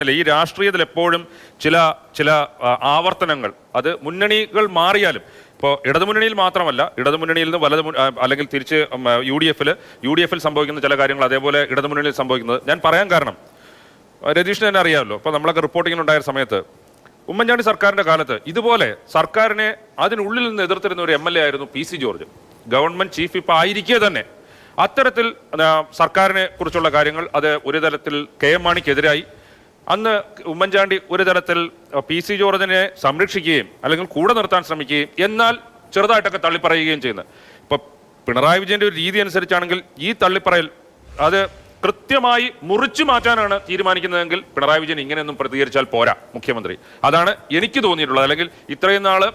അല്ല, ഈ രാഷ്ട്രീയത്തിൽ എപ്പോഴും ചില ചില ആവർത്തനങ്ങൾ, അത് മുന്നണികൾ മാറിയാലും, ഇപ്പോൾ ഇടതുമുന്നണിയിൽ മാത്രമല്ല, ഇടതുമുന്നണിയിൽ നിന്ന് അല്ലെങ്കിൽ തിരിച്ച് യു ഡി എഫിൽ സംഭവിക്കുന്ന ചില കാര്യങ്ങൾ അതേപോലെ ഇടതുമുന്നണിയിൽ സംഭവിക്കുന്നത് ഞാൻ പറയാൻ കാരണം, രതീഷിന് തന്നെ അറിയാമല്ലോ. ഇപ്പോൾ നമ്മളൊക്കെ റിപ്പോർട്ടിങ്ങിനുണ്ടായ സമയത്ത് ഉമ്മൻചാണ്ടി സർക്കാരിൻ്റെ കാലത്ത് ഇതുപോലെ സർക്കാരിനെ അതിനുള്ളിൽ നിന്ന് എതിർത്തിരുന്ന ഒരു MLA ആയിരുന്നു PC ജോർജ്. ഗവൺമെന്റ് ചീഫ് ഇപ്പോൾ ആയിരിക്കെ തന്നെ അത്തരത്തിൽ സർക്കാരിനെ കുറിച്ചുള്ള കാര്യങ്ങൾ അത് ഒരു തരത്തിൽ KM മാണിക്കെതിരായി. അന്ന് ഉമ്മൻചാണ്ടി ഒരു തരത്തിൽ PC ജോർജിനെ സംരക്ഷിക്കുകയും അല്ലെങ്കിൽ കൂടെ നിർത്താൻ ശ്രമിക്കുകയും എന്നാൽ ചെറുതായിട്ടൊക്കെ തള്ളിപ്പറയുകയും ചെയ്യുന്നത്. ഇപ്പൊ പിണറായി വിജയന്റെ ഒരു രീതി അനുസരിച്ചാണെങ്കിൽ ഈ തള്ളിപ്പറയൽ അത് കൃത്യമായി മുറിച്ചു മാറ്റാനാണ് തീരുമാനിക്കുന്നതെങ്കിൽ പിണറായി വിജയൻ ഇങ്ങനെയൊന്നും പ്രതികരിച്ചാൽ പോരാ മുഖ്യമന്ത്രി. അതാണ് എനിക്ക് തോന്നിയിട്ടുള്ളത്. അല്ലെങ്കിൽ ഇത്രയും നാള്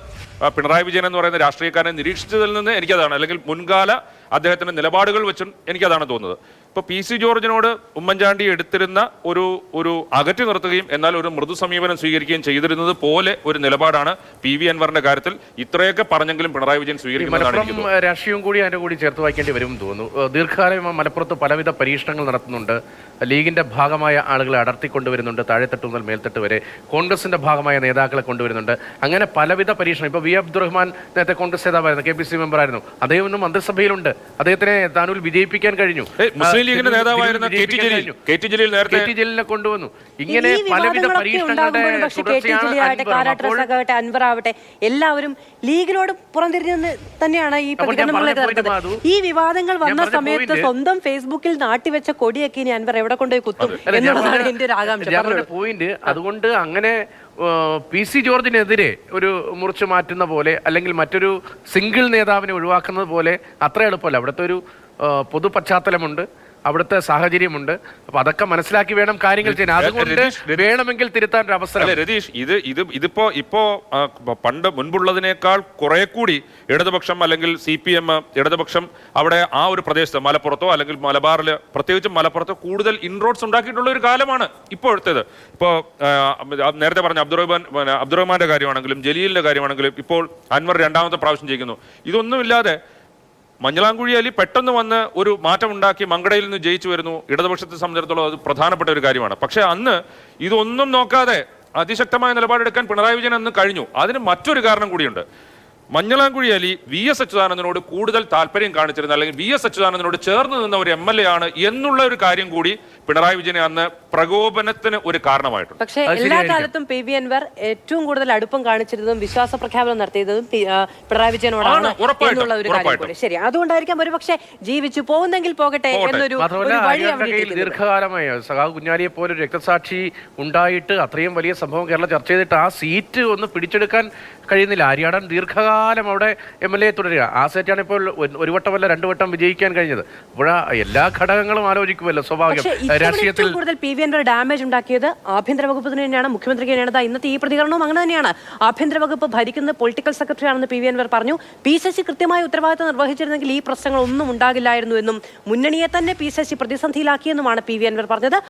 പിണറായി വിജയൻ എന്ന് പറയുന്ന രാഷ്ട്രീയക്കാരനെ നിരീക്ഷിച്ചതിൽ നിന്ന് എനിക്കതാണ്, അല്ലെങ്കിൽ മുൻകാല അദ്ദേഹത്തിന്റെ നിലപാടുകൾ വെച്ചും എനിക്കതാണ് തോന്നുന്നത്. ഇപ്പൊ PC ജോർജിനോട് ഉമ്മൻചാണ്ടി എടുത്തിരുന്ന ഒരു അകറ്റി നിർത്തുകയും എന്നാൽ ഒരു മൃദു സമീപനം സ്വീകരിക്കുകയും ചെയ്തിരുന്നത് പോലെ ഒരു നിലപാടാണ് PV അൻവറിന്റെ കാര്യത്തിൽ ഇത്രയൊക്കെ പറഞ്ഞെങ്കിലും പിണറായി വിജയൻ സ്വീകരിക്കുന്നത്. രാഷ്ട്രീയവും കൂടി അതിന്റെ കൂടി ചേർത്ത് വായിക്കേണ്ടി വരും തോന്നുന്നു. ദീർഘകാലം മലപ്പുറത്ത് പലവിധ പരീക്ഷണങ്ങൾ നടത്തുന്നുണ്ട്. ലീഗിന്റെ ഭാഗമായ ആളുകളെ അടർത്തിക്കൊണ്ടുവരുന്നുണ്ട്, താഴെത്തട്ട് മുതൽ മേൽത്തട്ട് വരെ. കോൺഗ്രസിന്റെ ഭാഗമായ നേതാക്കളെ കൊണ്ടുവരുന്നുണ്ട്. അങ്ങനെ പലവിധ പരീക്ഷണം. ഇപ്പൊ V അബ്ദുറഹ്മാൻ നേരത്തെ കോൺഗ്രസ് നേതാവായിരുന്നു, KPC മെമ്പറായിരുന്നു. അദ്ദേഹം ഇന്നും മന്ത്രിസഭയിലുണ്ട്. അദ്ദേഹത്തിനെ താനൂരിൽ വിജയിപ്പിക്കാൻ കഴിഞ്ഞു. ജലീലിനെ കൊണ്ടുവന്നു. ഇങ്ങനെ പലവിധ പരീക്ഷണങ്ങളുടെ അൻവറാവട്ടെ എല്ലാവരും ലീഗിനോട് പുറംതിരിഞ്ഞെന്ന് തന്നെയാണ് ഈ പ്രതികരണം. ഈ വിവാദങ്ങൾ വന്ന സമയത്ത് സ്വന്തം ഫേസ്ബുക്കിൽ നാട്ടിവെച്ച കൊടിയൊക്കെ ഇനി അൻവർ എവിടെ കൊണ്ടുപോയി കുത്തും എന്നുള്ളതാണ് എന്റെ ഒരു ആകാംക്ഷ. പോയിന്റ്. അതുകൊണ്ട് അങ്ങനെ PC ജോർജിനെതിരെ ഒരു മുറിച്ചു മാറ്റുന്ന പോലെ അല്ലെങ്കിൽ മറ്റൊരു സിംഗിൾ നേതാവിനെ ഒഴിവാക്കുന്നത് പോലെ അത്ര എളുപ്പമല്ല. അവിടുത്തെ ഒരു പൊതു പശ്ചാത്തലമുണ്ട്, അവിടുത്തെ സാഹചര്യമുണ്ട്. അപ്പൊ അതൊക്കെ മനസ്സിലാക്കി വേണം കാര്യങ്ങൾ ചെയ്യാൻ. അതുകൊണ്ട് വേണമെങ്കിൽ തിരുത്താൻ ഒരു അവസരം. രതീഷ്, ഇപ്പോ പണ്ട് മുൻപുള്ളതിനേക്കാൾ കുറെ കൂടി ഇടതുപക്ഷം അല്ലെങ്കിൽ CPM ഇടതുപക്ഷം അവിടെ ആ ഒരു പ്രദേശത്ത് മലപ്പുറത്തോ അല്ലെങ്കിൽ മലബാറിൽ, പ്രത്യേകിച്ചും മലപ്പുറത്ത് കൂടുതൽ ഇൻറോഡ്സ് ഉണ്ടാക്കിയിട്ടുള്ള ഒരു കാലമാണ് ഇപ്പോഴത്തേത്. ഇപ്പോൾ നേരത്തെ പറഞ്ഞ അബ്ദുറഹ്മാന്റെ കാര്യമാണെങ്കിലും ജലീലിന്റെ കാര്യമാണെങ്കിലും ഇപ്പോൾ അൻവർ രണ്ടാമത്തെ പ്രാവശ്യം ജയിക്കുന്നു. ഇതൊന്നുമില്ലാതെ മഞ്ഞളാംകുഴി അലി പെട്ടെന്ന് വന്ന് ഒരു മാറ്റം ഉണ്ടാക്കി മങ്കടയിൽ നിന്ന് ജയിച്ചു വരുന്നു. ഇടതുപക്ഷത്തെ സംബന്ധിച്ചിടത്തോളം അത് പ്രധാനപ്പെട്ട ഒരു കാര്യമാണ്. പക്ഷെ അന്ന് ഇതൊന്നും നോക്കാതെ അതിശക്തമായ നിലപാടെടുക്കാൻ പിണറായി വിജയൻ അന്ന് കഴിഞ്ഞു. അതിന് മറ്റൊരു കാരണം കൂടിയുണ്ട്. മഞ്ഞളാംകുഴി അലി VS അച്യുതാനന്ദനോട് കൂടുതൽ താല്പര്യം കാണിച്ചിരുന്ന അല്ലെങ്കിൽ VS അച്യുതാനന്ദനോട് ചേർന്ന് നിന്ന ഒരു MLA ആണ് എന്നുള്ള ഒരു കാര്യം കൂടി പിണറായി വിജയനെ അന്ന് പ്രകോപനത്തിന് ഒരു കാരണമായിട്ടുണ്ട്. പക്ഷേ എല്ലാ കാലത്തും PV അൻവർ ഏറ്റവും കൂടുതൽ അടുപ്പം കാണിച്ചിരുന്നതും വിശ്വാസ പ്രഖ്യാപനം നടത്തിയതും പിണറായി വിജയനോടാണ് എന്നുള്ള ഒരു കാര്യം കൂടി. ശരി, അതുകൊണ്ടായിരിക്കാം ഒരു പക്ഷേ ജീവിച്ചു പോകുന്നെങ്കിൽ പോകട്ടെ എന്നൊരു ദീർഘകാലമായി സഖാവ് കുഞ്ഞാലിയെ പോലെ ഒരു രക്തസാക്ഷി ഉണ്ടായിട്ട് അത്രയും വലിയ സംഭവം കേരളം ചർച്ച ചെയ്തിട്ട് ആ സീറ്റ് ഒന്ന് പിടിച്ചെടുക്കാൻ കഴിയുന്നില്ല. ആര്യാടൻ ദീർഘകാലം അവിടെ MLA തുടരുക. ആ സീറ്റാണ് ഇപ്പോൾ ഒരു വട്ടമല്ല 2 വട്ടം വിജയിക്കാൻ കഴിഞ്ഞത്. അപ്പോൾ എല്ലാ ഘടകങ്ങളും ആലോചിക്കുമല്ലോ സ്വാഭാവികം. രാഷ്ട്രീയത്തിൽ കൂടുതൽ PV അൻവർ ഡാമേജ് ഉണ്ടാക്കിയത് ആഭ്യന്തര വകുപ്പ് തന്നെയാണ്, മുഖ്യമന്ത്രിക്ക് തന്നെയാണ്. ഇന്നത്തെ ഈ പ്രതികരണവും അങ്ങനെ തന്നെയാണ്. ആഭ്യന്തര വകുപ്പ് ഭരിക്കുന്നത് പൊളിറ്റിക്കൽ സെക്രട്ടറി ആണെന്ന് PV അൻവർ പറഞ്ഞു. PCC കൃത്യമായ ഉത്തരവാദിത്തം നിർവഹിച്ചിരുന്നെങ്കിൽ ഈ പ്രശ്നങ്ങൾ ഒന്നും ഉണ്ടാകില്ലായിരുന്നു എന്നും മുന്നണിയെ തന്നെ PCC പ്രതിസന്ധിയിലാക്കിയെന്നുമാണ് PV അൻവർ പറഞ്ഞത്.